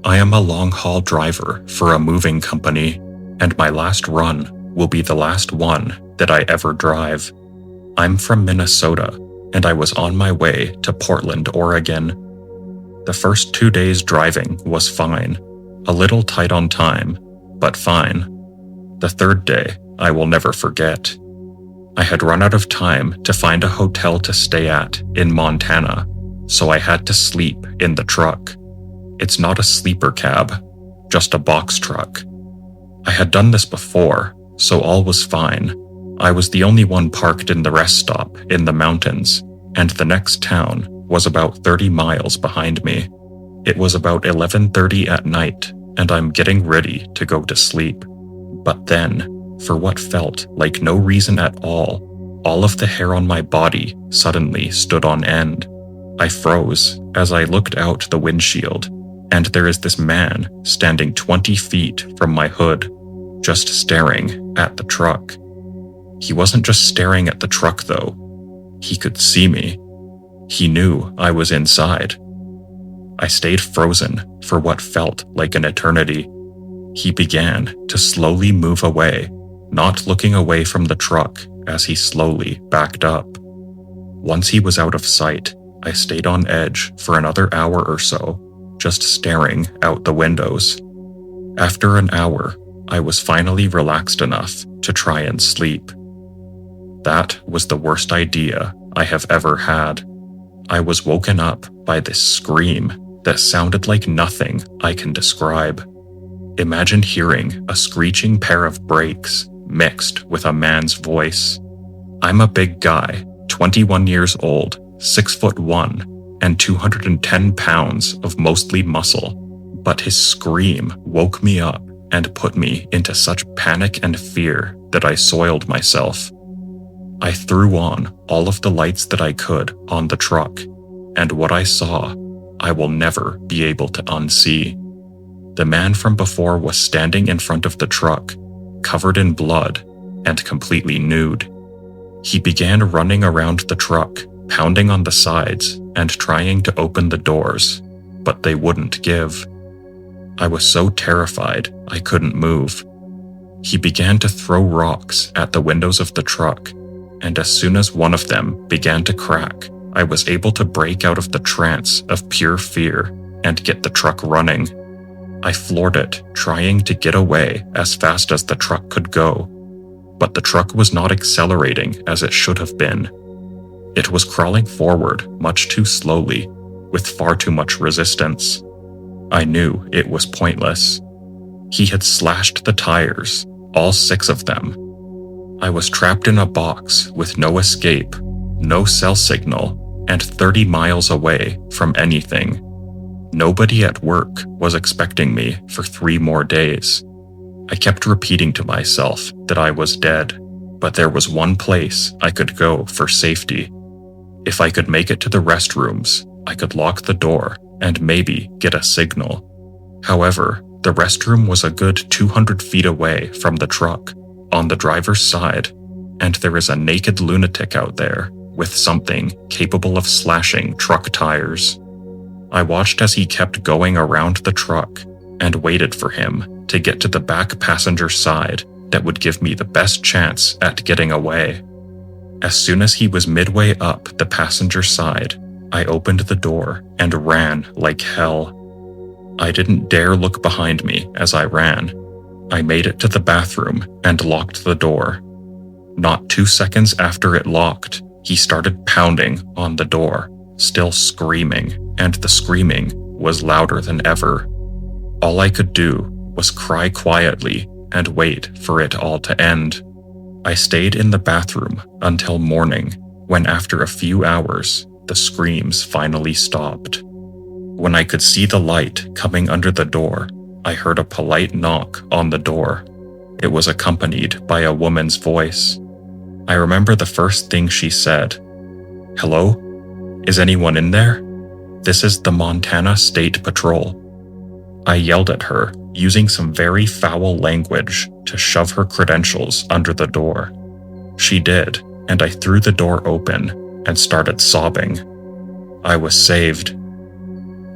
I am a long-haul driver for a moving company, and my last run will be the last one that I ever drive. I'm from Minnesota, and I was on my way to Portland, Oregon. The first 2 days driving was fine, a little tight on time, but fine. The third day, I will never forget. I had run out of time to find a hotel to stay at in Montana, so I had to sleep in the truck. It's not a sleeper cab, just a box truck. I had done this before, so all was fine. I was the only one parked in the rest stop in the mountains, and the next town was about 30 miles behind me. It was about 11:30 at night, and I'm getting ready to go to sleep. But then, for what felt like no reason at all of the hair on my body suddenly stood on end. I froze as I looked out the windshield, and there is this man standing 20 feet from my hood, just staring at the truck. He wasn't just staring at the truck though. He could see me. He knew I was inside. I stayed frozen for what felt like an eternity. He began to slowly move away, not looking away from the truck as he slowly backed up. Once he was out of sight, I stayed on edge for another hour or so, just staring out the windows. After an hour, I was finally relaxed enough to try and sleep. That was the worst idea I have ever had. I was woken up by this scream that sounded like nothing I can describe. Imagine hearing a screeching pair of brakes mixed with a man's voice. I'm a big guy, 21 years old, 6'1", and 210 pounds of mostly muscle, but his scream woke me up and put me into such panic and fear that I soiled myself. I threw on all of the lights that I could on the truck, and what I saw, I will never be able to unsee. The man from before was standing in front of the truck, covered in blood and completely nude. He began running around the truck, pounding on the sides and trying to open the doors, but they wouldn't give. I was so terrified I couldn't move. He began to throw rocks at the windows of the truck, and as soon as one of them began to crack, I was able to break out of the trance of pure fear and get the truck running. I floored it, trying to get away as fast as the truck could go, but the truck was not accelerating as it should have been. It was crawling forward much too slowly, with far too much resistance. I knew it was pointless. He had slashed the tires, all 6 of them. I was trapped in a box with no escape, no cell signal, and 30 miles away from anything. Nobody at work was expecting me for 3 more days. I kept repeating to myself that I was dead, but there was one place I could go for safety. If I could make it to the restrooms, I could lock the door and maybe get a signal. However, the restroom was a good 200 feet away from the truck, on the driver's side, and there is a naked lunatic out there with something capable of slashing truck tires. I watched as he kept going around the truck and waited for him to get to the back passenger side that would give me the best chance at getting away. As soon as he was midway up the passenger side, I opened the door and ran like hell. I didn't dare look behind me as I ran. I made it to the bathroom and locked the door. Not 2 seconds after it locked, he started pounding on the door, still screaming, and the screaming was louder than ever. All I could do was cry quietly and wait for it all to end. I stayed in the bathroom until morning, when after a few hours, the screams finally stopped. When I could see the light coming under the door, I heard a polite knock on the door. It was accompanied by a woman's voice. I remember the first thing she said. "Hello? Is anyone in there? This is the Montana State Patrol." I yelled at her, using some very foul language to shove her credentials under the door. She did, and I threw the door open and started sobbing. I was saved.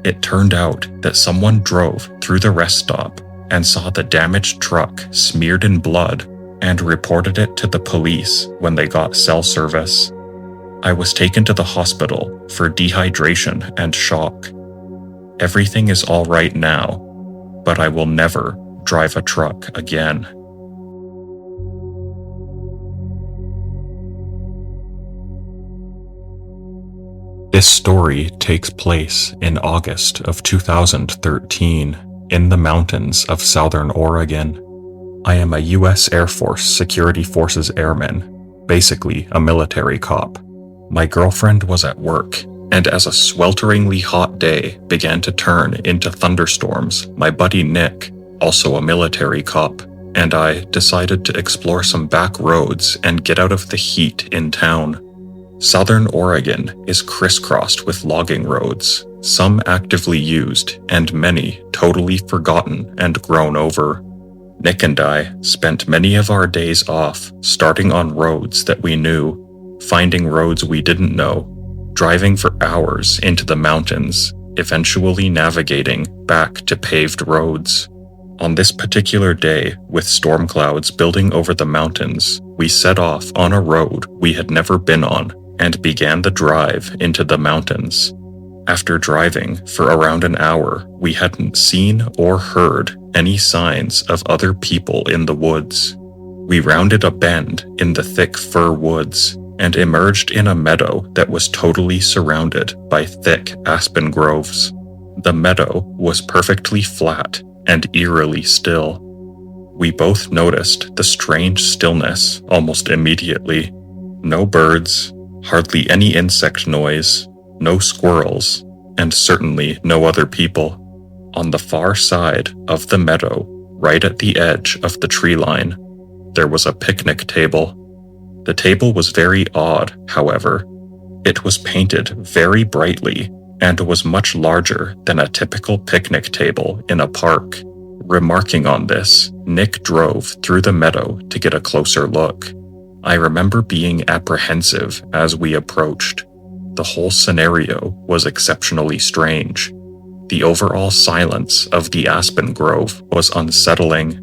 It turned out that someone drove through the rest stop and saw the damaged truck smeared in blood and reported it to the police when they got cell service. I was taken to the hospital for dehydration and shock. Everything is all right now, but I will never drive a truck again. This story takes place in August of 2013 in the mountains of southern Oregon. I am a U.S. Air Force Security Forces airman, basically a military cop. My girlfriend was at work, and as a swelteringly hot day began to turn into thunderstorms, my buddy Nick, also a military cop, and I decided to explore some back roads and get out of the heat in town. Southern Oregon is crisscrossed with logging roads, some actively used and many totally forgotten and grown over. Nick and I spent many of our days off starting on roads that we knew, finding roads we didn't know, driving for hours into the mountains, eventually navigating back to paved roads. On this particular day, with storm clouds building over the mountains, we set off on a road we had never been on and began the drive into the mountains. After driving for around an hour, we hadn't seen or heard any signs of other people in the woods. We rounded a bend in the thick fir woods and emerged in a meadow that was totally surrounded by thick aspen groves. The meadow was perfectly flat and eerily still. We both noticed the strange stillness almost immediately. No birds, hardly any insect noise, no squirrels, and certainly no other people. On the far side of the meadow, right at the edge of the tree line, there was a picnic table. The table was very odd, however. It was painted very brightly and was much larger than a typical picnic table in a park. Remarking on this, Nick drove through the meadow to get a closer look. I remember being apprehensive as we approached. The whole scenario was exceptionally strange. The overall silence of the aspen grove was unsettling.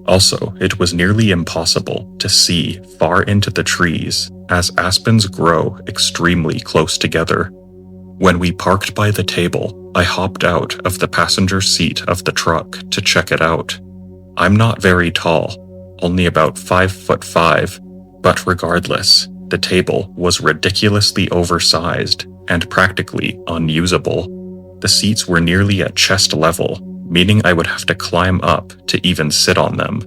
Also, it was nearly impossible to see far into the trees as aspens grow extremely close together. When we parked by the table, I hopped out of the passenger seat of the truck to check it out. I'm not very tall, only about 5'5", but regardless, the table was ridiculously oversized and practically unusable. The seats were nearly at chest level, meaning I would have to climb up to even sit on them.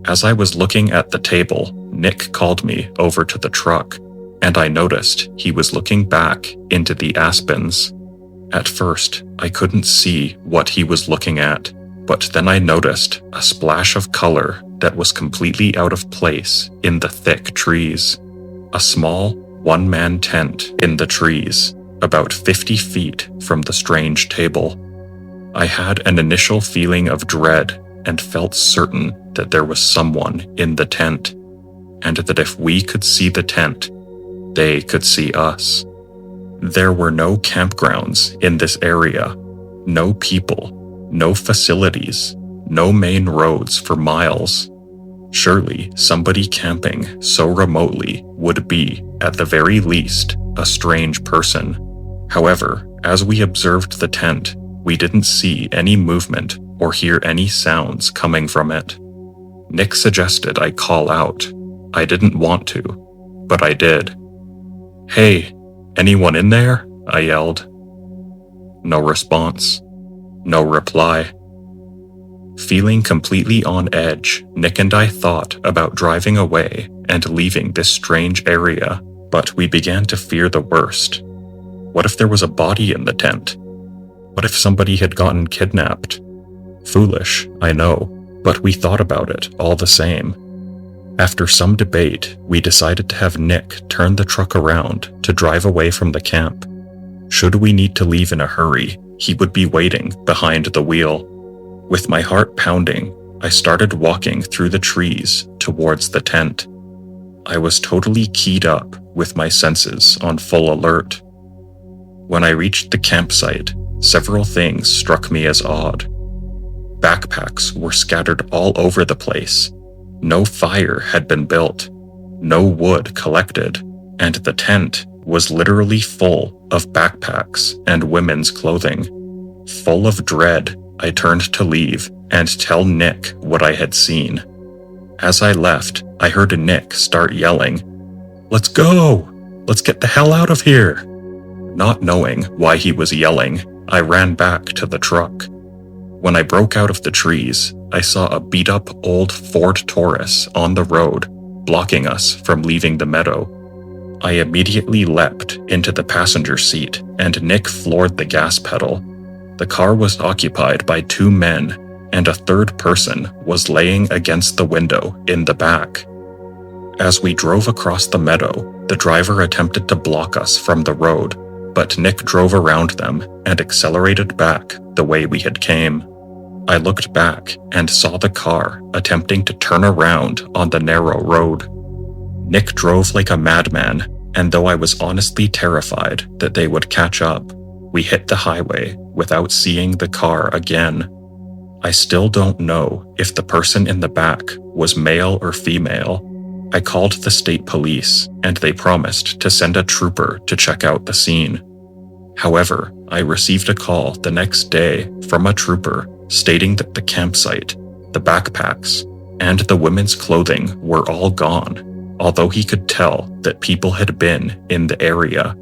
As I was looking at the table, Nick called me over to the truck, and I noticed he was looking back into the aspens. At first, I couldn't see what he was looking at, but then I noticed a splash of color that was completely out of place in the thick trees. A small, one-man tent in the trees, about 50 feet from the strange table. I had an initial feeling of dread and felt certain that there was someone in the tent, and that if we could see the tent, they could see us. There were no campgrounds in this area, no people, no facilities, no main roads for miles. Surely somebody camping so remotely would be, at the very least, a strange person. However, as we observed the tent, we didn't see any movement or hear any sounds coming from it. Nick suggested I call out. I didn't want to, but I did. "Hey, anyone in there?" I yelled. No response. No reply. Feeling completely on edge, Nick and I thought about driving away and leaving this strange area, but we began to fear the worst. What if there was a body in the tent? What if somebody had gotten kidnapped? Foolish, I know, but we thought about it all the same. After some debate, we decided to have Nick turn the truck around to drive away from the camp. Should we need to leave in a hurry, he would be waiting behind the wheel. With my heart pounding, I started walking through the trees towards the tent. I was totally keyed up with my senses on full alert. When I reached the campsite, several things struck me as odd. Backpacks were scattered all over the place. No fire had been built, no wood collected, and the tent was literally full of backpacks and women's clothing. Full of dread, I turned to leave and tell Nick what I had seen. As I left, I heard Nick start yelling, "Let's go! Let's get the hell out of here!" Not knowing why he was yelling, I ran back to the truck. When I broke out of the trees, I saw a beat-up old Ford Taurus on the road, blocking us from leaving the meadow. I immediately leapt into the passenger seat, and Nick floored the gas pedal. The car was occupied by 2 men, and a third person was laying against the window in the back. As we drove across the meadow, the driver attempted to block us from the road, but Nick drove around them and accelerated back the way we had came. I looked back and saw the car attempting to turn around on the narrow road. Nick drove like a madman, and though I was honestly terrified that they would catch up, we hit the highway without seeing the car again. I still don't know if the person in the back was male or female. I called the state police, and they promised to send a trooper to check out the scene. However, I received a call the next day from a trooper stating that the campsite, the backpacks, and the women's clothing were all gone, although he could tell that people had been in the area.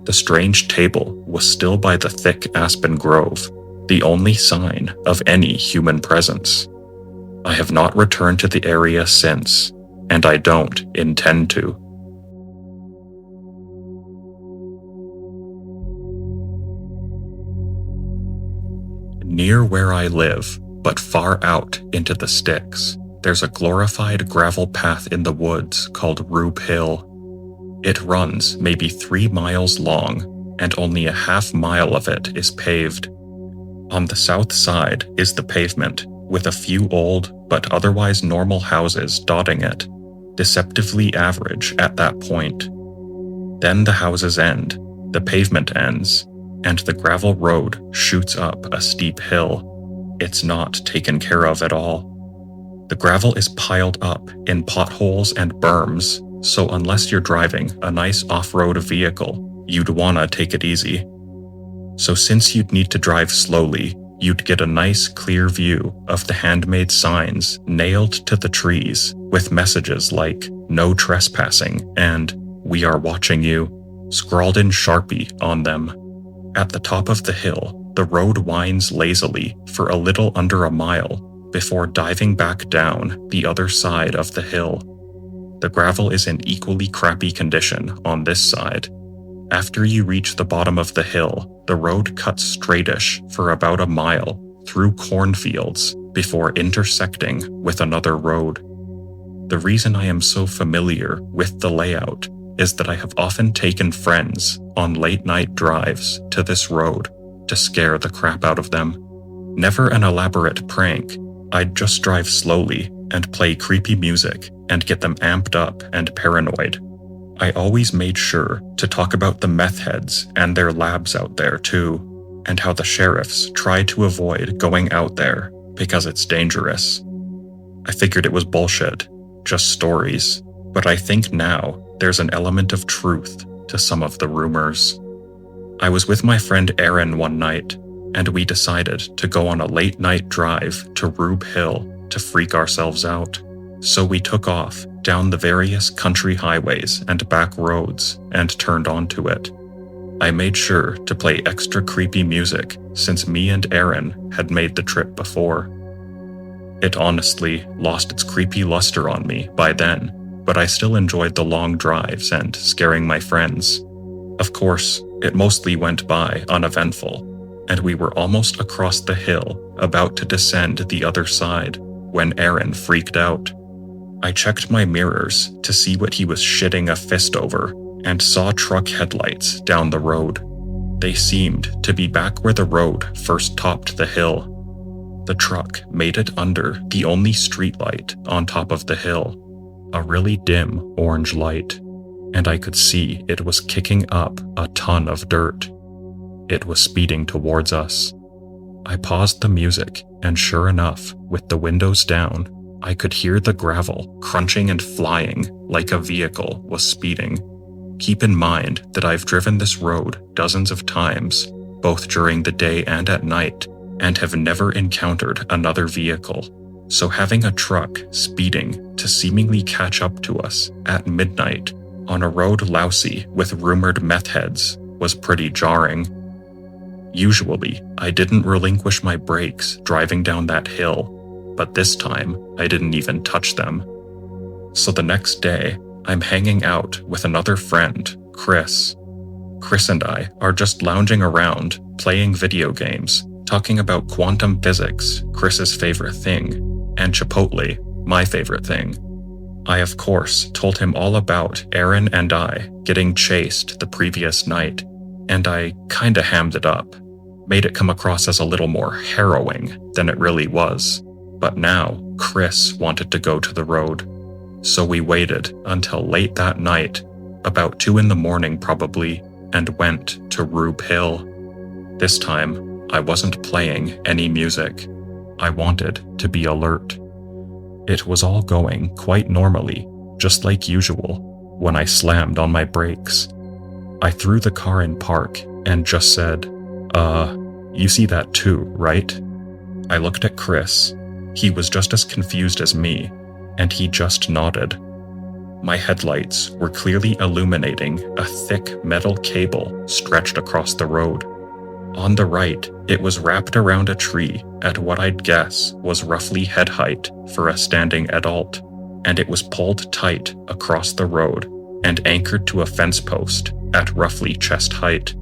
The strange table was still by the thick aspen grove, the only sign of any human presence. I have not returned to the area since, and I don't intend to. Near where I live, but far out into the sticks, there's a glorified gravel path in the woods called Rube Hill. It runs maybe 3 miles long, and only a half mile of it is paved. On the south side is the pavement, with a few old but otherwise normal houses dotting it, deceptively average at that point. Then the houses end, the pavement ends, and the gravel road shoots up a steep hill. It's not taken care of at all. The gravel is piled up in potholes and berms, so unless you're driving a nice off-road vehicle, you'd wanna take it easy. So since you'd need to drive slowly, you'd get a nice clear view of the handmade signs nailed to the trees with messages like "No trespassing" and "We are watching you" scrawled in Sharpie on them. At the top of the hill, the road winds lazily for a little under a mile before diving back down the other side of the hill. The gravel is in equally crappy condition on this side. After you reach the bottom of the hill, the road cuts straightish for about a mile through cornfields before intersecting with another road. The reason I am so familiar with the layout is that I have often taken friends on late-night drives to this road to scare the crap out of them. Never an elaborate prank, I'd just drive slowly and play creepy music and get them amped up and paranoid. I always made sure to talk about the meth-heads and their labs out there too, and how the sheriffs try to avoid going out there because it's dangerous. I figured it was bullshit, just stories, but I think now there's an element of truth to some of the rumors. I was with my friend Aaron one night, and we decided to go on a late-night drive to Rube Hill to freak ourselves out. So we took off down the various country highways and back roads and turned onto it. I made sure to play extra creepy music since me and Aaron had made the trip before. It honestly lost its creepy luster on me by then, but I still enjoyed the long drives and scaring my friends. Of course, it mostly went by uneventful, and we were almost across the hill, about to descend the other side, when Aaron freaked out. I checked my mirrors to see what he was shitting a fist over, and saw truck headlights down the road. They seemed to be back where the road first topped the hill. The truck made it under the only streetlight on top of the hill, a really dim orange light, and I could see it was kicking up a ton of dirt. It was speeding towards us. I paused the music, and sure enough, with the windows down, I could hear the gravel crunching and flying like a vehicle was speeding. Keep in mind that I've driven this road dozens of times, both during the day and at night, and have never encountered another vehicle. So having a truck speeding to seemingly catch up to us at midnight on a road lousy with rumored meth-heads was pretty jarring. Usually, I didn't relinquish my brakes driving down that hill, but this time I didn't even touch them. So the next day, I'm hanging out with another friend, Chris. Chris and I are just lounging around, playing video games, talking about quantum physics, Chris's favorite thing, and Chipotle, my favorite thing. I, of course, told him all about Aaron and I getting chased the previous night, and I kinda hammed it up, made it come across as a little more harrowing than it really was. But now, Chris wanted to go to the road. So we waited until late that night, about 2 a.m. probably, and went to Rube Hill. This time, I wasn't playing any music. I wanted to be alert. It was all going quite normally, just like usual, when I slammed on my brakes. I threw the car in park and just said, you see that too, right? I looked at Chris. He was just as confused as me, and he just nodded. My headlights were clearly illuminating a thick metal cable stretched across the road. On the right, it was wrapped around a tree at what I'd guess was roughly head height for a standing adult, and it was pulled tight across the road and anchored to a fence post at roughly chest height.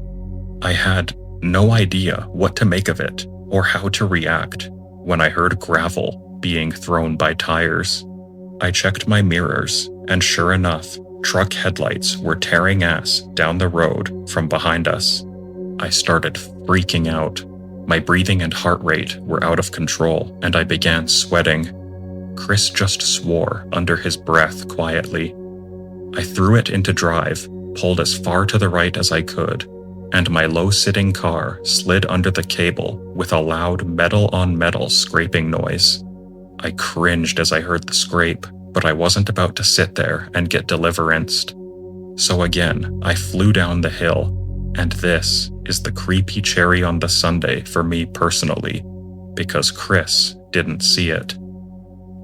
I had no idea what to make of it or how to react when I heard gravel being thrown by tires. I checked my mirrors, and sure enough, truck headlights were tearing ass down the road from behind us. I started freaking out. My breathing and heart rate were out of control, and I began sweating. Chris just swore under his breath quietly. I threw it into drive, pulled as far to the right as I could, and my low-sitting car slid under the cable with a loud metal-on-metal scraping noise. I cringed as I heard the scrape, but I wasn't about to sit there and get deliveranced. So again, I flew down the hill, and this is the creepy cherry on the sundae for me personally, because Chris didn't see it.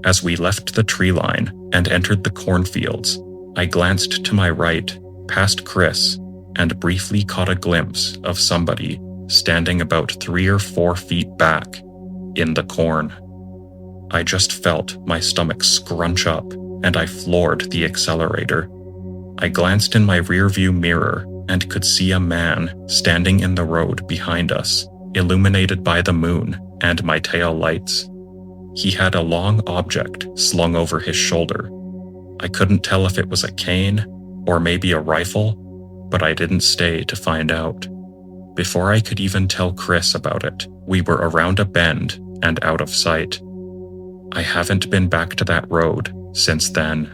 As we left the tree line and entered the cornfields, I glanced to my right, past Chris, and briefly caught a glimpse of somebody standing about 3 or 4 feet back in the corn. I just felt my stomach scrunch up, and I floored the accelerator. I glanced in my rearview mirror and could see a man standing in the road behind us, illuminated by the moon and my tail lights. He had a long object slung over his shoulder. I couldn't tell if it was a cane or maybe a rifle, but I didn't stay to find out. Before I could even tell Chris about it, we were around a bend and out of sight. I haven't been back to that road since then.